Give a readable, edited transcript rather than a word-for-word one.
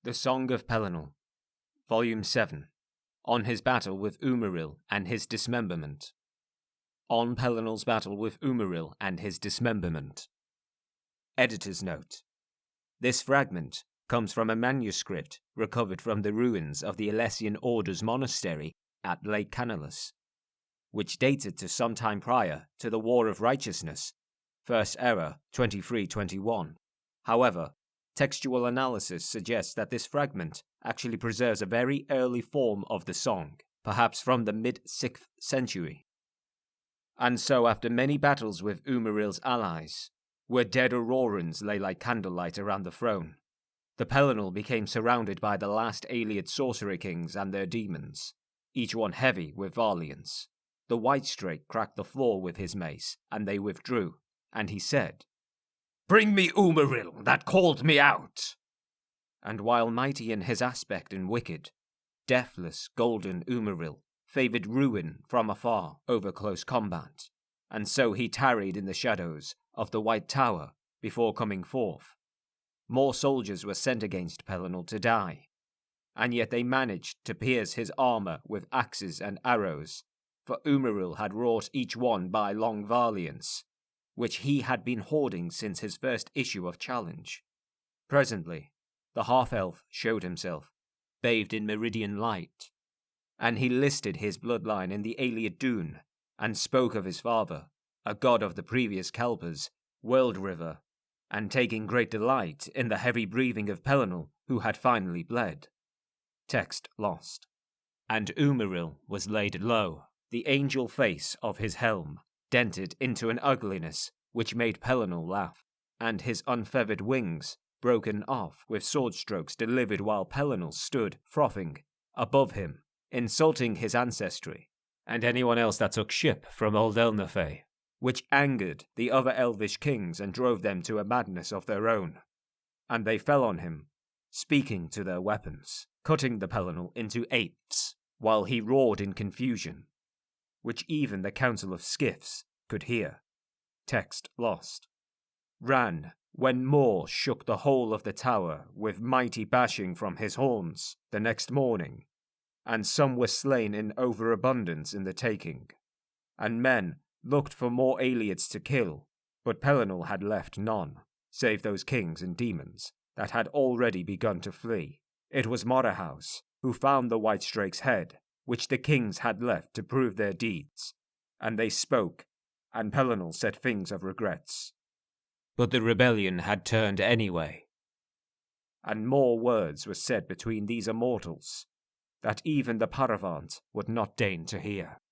The Song of Pelinal, Volume 7, on his battle with Umaril and his dismemberment. On Pelinal's battle with Umaril and his dismemberment. Editor's note. This fragment comes from a manuscript recovered from the ruins of the Ellesian Order's monastery at Lake Canalus, which dated to some time prior to the War of Righteousness, First Era 2321. However, textual analysis suggests that this fragment actually preserves a very early form of the song, perhaps from the mid-6th century. And so, after many battles with Umaril's allies, where dead Aurorans lay like candlelight around the throne, the Pelinal became surrounded by the last Ayleid sorcery kings and their demons, each one heavy with valiance. The White Strake cracked the floor with his mace, and they withdrew, and he said, "Bring me Umaril that called me out!" And while mighty in his aspect and wicked, deathless golden Umaril favoured ruin from afar over close combat, and so he tarried in the shadows of the White Tower before coming forth. More soldiers were sent against Pelinal to die, and yet they managed to pierce his armour with axes and arrows, for Umaril had wrought each one by long valiance, which he had been hoarding since his first issue of challenge. Presently, the half-elf showed himself, bathed in meridian light, and he listed his bloodline in the Ayleid Dune, and spoke of his father, a god of the previous Kelpers, World River, and taking great delight in the heavy breathing of Pelinal, who had finally bled. Text lost. And Umaril was laid low, the angel face of his helm dented into an ugliness which made Pelinal laugh, and his unfeathered wings broken off with sword strokes delivered while Pelinal stood frothing above him, insulting his ancestry, and anyone else that took ship from old Elnathay, which angered the other elvish kings and drove them to a madness of their own. And they fell on him, speaking to their weapons, cutting the Pelinal into eighths, while he roared in confusion, which even the Council of Skiffs could hear. Text lost. Ran when Mor shook the whole of the tower with mighty bashing from his horns the next morning, and some were slain in overabundance in the taking, and men looked for more Ayleids to kill, but Pelinal had left none, save those kings and demons that had already begun to flee. It was Morihaus who found the White Strake's head, which the kings had left to prove their deeds, and they spoke, and Pelinal said things of regrets. But the rebellion had turned anyway, and more words were said between these immortals that even the Paravant would not deign to hear.